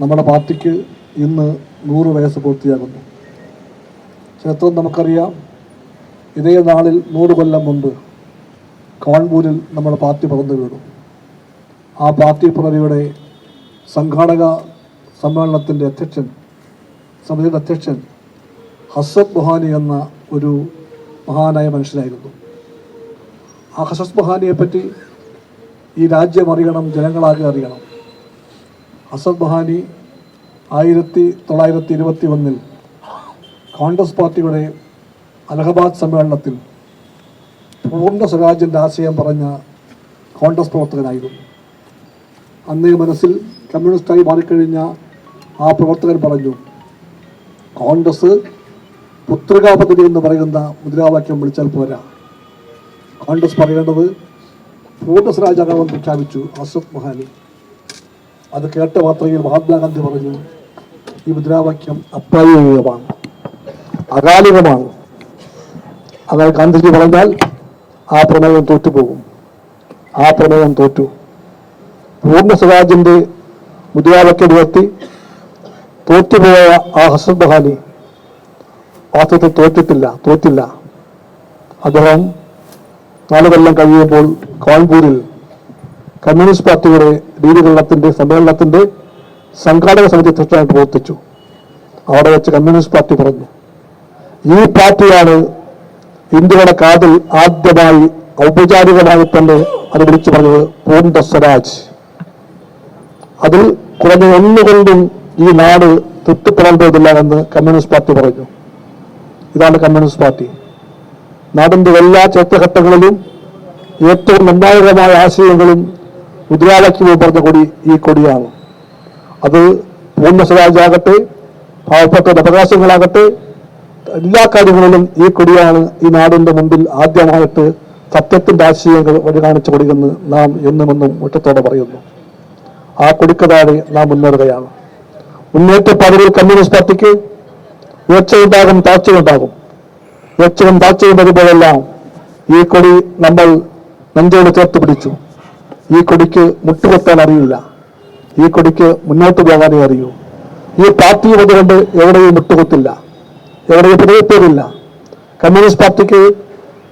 നമ്മുടെ പാർട്ടിക്ക് ഇന്ന് 100 വയസ്സ് പൂർത്തിയാകുന്നു. ചരിത്രം നമുക്കറിയാം. ഇതേ നാളിൽ 100 കൊല്ലം മുമ്പ് കാൺപൂരിൽ നമ്മുടെ പാർട്ടി പിറന്നു വീണു. ആ പാർട്ടി പിറവിയുടെ സംഘാടക സമ്മേളനത്തിൻ്റെ സമിതിയുടെ അധ്യക്ഷൻ ഹസ്രത്ത് ബുഹാനി എന്ന ഒരു മഹാനായ മനുഷ്യനായിരുന്നു. ആ ഹസ്രത്ത് ബുഹാനിയെപ്പറ്റി ഈ രാജ്യം അറിയണം, ജനങ്ങളാകെ അറിയണം. ഹസ്രത്ത് ബുഹാനി 1921 കോൺഗ്രസ് പാർട്ടിയുടെ അലഹബാദ് സമ്മേളനത്തിൽ പൂർണ്ണ സ്വരാജിൻ്റെ ആശയം പറഞ്ഞ കോൺഗ്രസ് പ്രവർത്തകനായിരുന്നു. അന്നേ മനസ്സിൽ കമ്മ്യൂണിസ്റ്റായി മാറിക്കഴിഞ്ഞ ആ പ്രവർത്തകൻ പറഞ്ഞു, കോൺഗ്രസ് പുത്രികാ പദ്ധതി എന്ന് പറയുന്ന മുദ്രാവാക്യം വിളിച്ചാൽ പോരാ, കോൺഗ്രസ് പറയേണ്ടത് പൂർണ്ണ സ്വരാജാകാമെന്ന് പ്രഖ്യാപിച്ചു ഹസ്രത്ത് ബുഹാനി. അത് കേട്ട മാത്രയിൽ മഹാത്മാഗാന്ധി പറഞ്ഞു, ഈ മുദ്രാവാക്യം അപ്രായോഗികമാണ്, അകാലികമാണ്. അങ്ങനെ ഗാന്ധിജി പറഞ്ഞാൽ ആ പ്രമേയം തോറ്റുപോകും. ആ പ്രമേയം തോറ്റു. പൂർണ്ണ സ്വരാജിൻ്റെ മുദ്രാവാക്യം ഉയർത്തി തോറ്റുപോയ ആ ഹസ്രത്ത് ബുഹാനി വാസ്തവത്തിൽ തോറ്റില്ല. അദ്ദേഹം 4 കൊല്ലം കഴിയുമ്പോൾ കാൺപൂരിൽ കമ്മ്യൂണിസ്റ്റ് പാർട്ടിയുടെ രീതികരണത്തിൻ്റെ സമ്മേളനത്തിൻ്റെ സംഘാടക സമിതി അധ്യക്ഷനായി പ്രവർത്തിച്ചു. അവിടെ വെച്ച് കമ്മ്യൂണിസ്റ്റ് പാർട്ടി പറഞ്ഞു, ഈ പാർട്ടിയാണ് ഇന്ത്യയുടെ കാതിൽ ആദ്യമായി ഔപചാരികമായി തന്നെ അത് വിളിച്ചു പറഞ്ഞത് പൂർണ്ണ സ്വരാജ്. അതിൽ കുറഞ്ഞ ഒന്നുകൊണ്ടും ഈ നാട് തൃപ്തിപ്പെടേണ്ടതില്ല എന്ന് കമ്മ്യൂണിസ്റ്റ് പാർട്ടി പറഞ്ഞു. ഇതാണ് കമ്മ്യൂണിസ്റ്റ് പാർട്ടി. നാടിൻ്റെ എല്ലാ ചരിത്രഘട്ടങ്ങളിലും ഏറ്റവും നിർണായകമായ ആശയങ്ങളും മുദ്രാവാക്യവും പറഞ്ഞ കൊടി ഈ കൊടിയാണ്. അത് പൂർണ്ണ സ്വരാജാകട്ടെ, പാവപ്പെട്ട അവകാശങ്ങളാകട്ടെ, എല്ലാ കാര്യങ്ങളിലും ഈ കൊടിയാണ് ഈ നാടിൻ്റെ മുമ്പിൽ ആദ്യമായിട്ട് സത്യത്തിൻ്റെ ആശയങ്ങൾ വഴി കാണിച്ച കൊടിയെന്ന് നാം എന്നുമെന്നും മുറ്റത്തോടെ പറയുന്നു. ആ കൊടിക്കതാഴെ നാം മുന്നേറുകയാണ്. മുന്നേറ്റപ്പാതയിൽ കമ്മ്യൂണിസ്റ്റ് പാർട്ടിക്ക് ഉയർച്ചയുണ്ടാകും, താഴ്ചയുണ്ടാകും. ഉയർച്ചയും താഴ്ചയും വരുമ്പോഴെല്ലാം ഈ കൊടി നമ്മൾ നെഞ്ചോട് ചേർത്ത് പിടിച്ചു. ഈ കൊടിക്ക് മുട്ടുകൊത്താൻ അറിയില്ല, ഈ കൊടിക്ക് മുന്നോട്ട് പോകാനേ അറിയൂ. ഈ പാർട്ടി അതുകൊണ്ട് എവിടെയും മുട്ടുകൊത്തില്ല, എവിടെയും പിടികെത്തേറില്ല. കമ്മ്യൂണിസ്റ്റ് പാർട്ടിക്ക്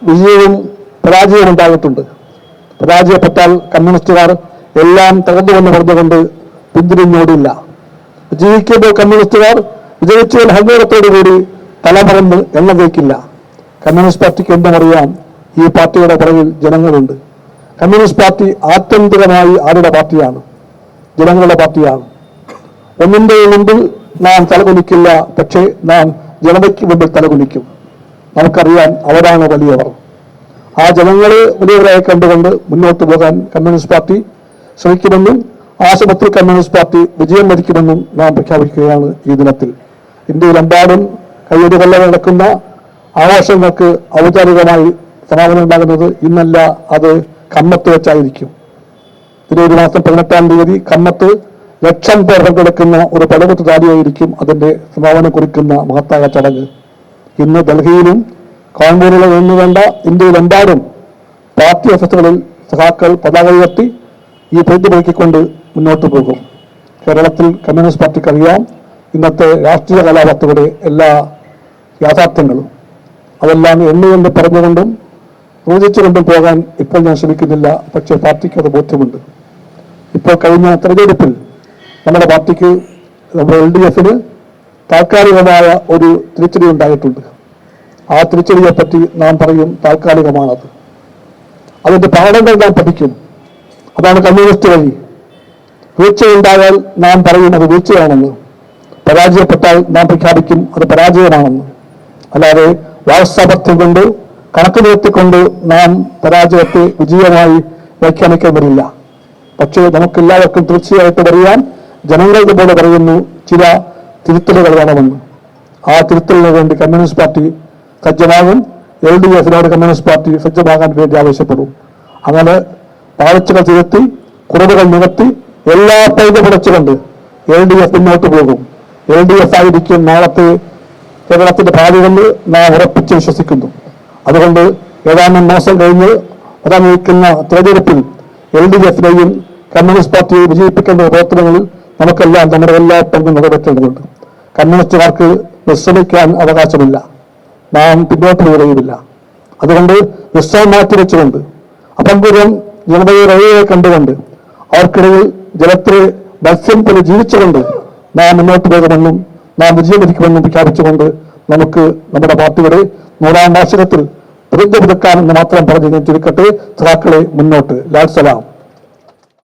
വിജയവും പരാജയവും ഉണ്ടായിട്ടുണ്ട്. പരാജയപ്പെട്ടാൽ കമ്മ്യൂണിസ്റ്റുകാർ എല്ലാം തകർന്നുവെന്ന് പറഞ്ഞുകൊണ്ട് പിന്തിരിഞ്ഞോടില്ല. വിജയിക്കുമ്പോൾ കമ്മ്യൂണിസ്റ്റുകാർ വിജയിച്ചതിൽ ഹങ്കോരത്തോടുകൂടി തലമറന്ന് എണ്ണ വയ്ക്കില്ല. കമ്മ്യൂണിസ്റ്റ് പാർട്ടിക്ക് എന്തുമറിയാം, ഈ പാർട്ടിയുടെ പുറകിൽ ജനങ്ങളുണ്ട്. കമ്മ്യൂണിസ്റ്റ് പാർട്ടി ആത്യന്തികമായി ആരുടെ പാർട്ടിയാണ്? ജനങ്ങളുടെ പാർട്ടിയാണ്. ഒന്നിൻ്റെ മുമ്പിൽ നാം തലകുനിക്കില്ല, പക്ഷേ നാം ജനതയ്ക്ക് മുമ്പിൽ തലകുനിക്കും. നമുക്കറിയാം അവരാണ് വലിയവർ. ആ ജനങ്ങളെ വലിയവരായി കണ്ടുകൊണ്ട് മുന്നോട്ട് പോകാൻ കമ്മ്യൂണിസ്റ്റ് പാർട്ടി ശ്രമിക്കുമെന്നും ആശുപത്രി കമ്മ്യൂണിസ്റ്റ് പാർട്ടി വിജയം വരിക്കുമെന്നും നാം പ്രഖ്യാപിക്കുകയാണ് ഈ ദിനത്തിൽ. ഇന്ത്യയിലെമ്പാടും കയ്യൊരു കൊല്ലം നടക്കുന്ന ആഘോഷങ്ങൾക്ക് ഔപചാരികമായി സമാപനം ഉണ്ടാകുന്നത് ഇന്നല്ല, അത് കമ്മത്ത് വെച്ചായിരിക്കും. ഒരു മാസം 18-ാം തീയതി കമ്മത്ത് 1,00,000 പേർ പങ്കെടുക്കുന്ന ഒരു പടവത്ത് താടിയായിരിക്കും അതിൻ്റെ സമാപനം കുറിക്കുന്ന മഹത്തായ ചടങ്ങ്. ഇന്ന് ഡൽഹിയിലും കാൺപൂരിലും എന്ന് വേണ്ട ഇന്ത്യയിലെമ്പാടും പാർട്ടി ഓഫീസുകളിൽ സഖാക്കൾ പതാക ഉയർത്തി ഈ പ്രതിഫലിക്കൊണ്ട് മുന്നോട്ട് പോകും. കേരളത്തിൽ കമ്മ്യൂണിസ്റ്റ് പാർട്ടിക്ക് അറിയാം ഇന്നത്തെ രാഷ്ട്രീയ കലാപത്തിയുടെ എല്ലാ യാഥാർത്ഥ്യങ്ങളും. അതെല്ലാം എണ്ണുകൊണ്ട് പറഞ്ഞുകൊണ്ടും ഊർജിച്ചുകൊണ്ടും പോകാൻ ഇപ്പോൾ ഞാൻ ശ്രമിക്കുന്നില്ല, പക്ഷേ പാർട്ടിക്ക് അത് ബോധ്യമുണ്ട്. ഇപ്പോൾ കഴിഞ്ഞ തെരഞ്ഞെടുപ്പിൽ നമ്മുടെ പാർട്ടിക്ക്, നമ്മുടെ LDF-ന് താൽക്കാലികമായ ഒരു തിരിച്ചടി ഉണ്ടായിട്ടുണ്ട്. ആ തിരിച്ചടിയെപ്പറ്റി നാം പറയും താൽക്കാലികമാണത്. അതിൻ്റെ പാഠങ്ങൾ നാം പഠിക്കും. അതാണ് കമ്മ്യൂണിസ്റ്റ് വഴി. വീഴ്ചയുണ്ടായാൽ നാം പറയും അത് വീഴ്ചയാണെന്ന്, പരാജയപ്പെട്ടാൽ നാം പ്രഖ്യാപിക്കും അത് പരാജയമാണെന്ന്. അല്ലാതെ വാത്സാപത്യം കൊണ്ട് കണക്ക് നിർത്തിക്കൊണ്ട് നാം പരാജയത്തെ വിജയമായി വ്യാഖ്യാനിക്കാൻ വരില്ല. പക്ഷേ നമുക്കെല്ലാവർക്കും തീർച്ചയായിട്ടും അറിയാം, ജനങ്ങളുടെ പോലെ പറയുന്നു ചില തിരുത്തലുകൾ വേണമെന്ന്. ആ തിരുത്തലിന് വേണ്ടി കമ്മ്യൂണിസ്റ്റ് പാർട്ടി സജ്ജമാകും. LDF-നോട് കമ്മ്യൂണിസ്റ്റ് പാർട്ടി സജ്ജമാകാൻ വേണ്ടി ആവശ്യപ്പെടും. അങ്ങനെ പാഴ്ചകൾ തിരുത്തി, കുറവുകൾ നികത്തി, എല്ലാ പൈക പിടച്ചുകൊണ്ട് LDF മുന്നോട്ട് പോകും. LDF ആയിരിക്കും നാളത്തെ കേരളത്തിന്റെ ഭാവിയെന്ന് നാം ഉറപ്പിച്ച് വിശ്വസിക്കുന്നു. അതുകൊണ്ട് ഏതാനും മാസം കഴിഞ്ഞ് വരാനിരിക്കുന്ന തെരഞ്ഞെടുപ്പിൽ LDF-നെയും കമ്മ്യൂണിസ്റ്റ് പാർട്ടിയെ വിജയിപ്പിക്കേണ്ട പ്രവർത്തനങ്ങളിൽ നമുക്കെല്ലാം നമ്മുടെ എല്ലാ പങ്കും നിറവേറ്റേണ്ടതുണ്ട്. കമ്മ്യൂണിസ്റ്റുകാർക്ക് വിശ്രമിക്കാൻ അവകാശമില്ല, നാം പിന്നോട്ട് പോവുകയുമില്ല. അതുകൊണ്ട് വിശ്രമം മാറ്റിവെച്ചുകൊണ്ട് അപങ്കുരം ജനതയെ റവയെ കണ്ടുകൊണ്ട് അവർക്കിടയിൽ ജലത്തിലെ മത്സ്യം പോലെ ജീവിച്ചുകൊണ്ട് നാം മുന്നോട്ട് പോകുമെന്നും നാം വിജയം വരിക്കുമെന്നും പ്രഖ്യാപിച്ചുകൊണ്ട് നമുക്ക് നമ്മുടെ പാർട്ടിയുടെ 100ാം വാർഷികത്തിൽ പ്രതിജ്ഞ പുതുക്കാമെന്ന് മാത്രം പറഞ്ഞ് ഞാൻ ചുരുക്കട്ടെ. സഖാക്കളെ മുന്നോട്ട്. ലാൽ സലാം.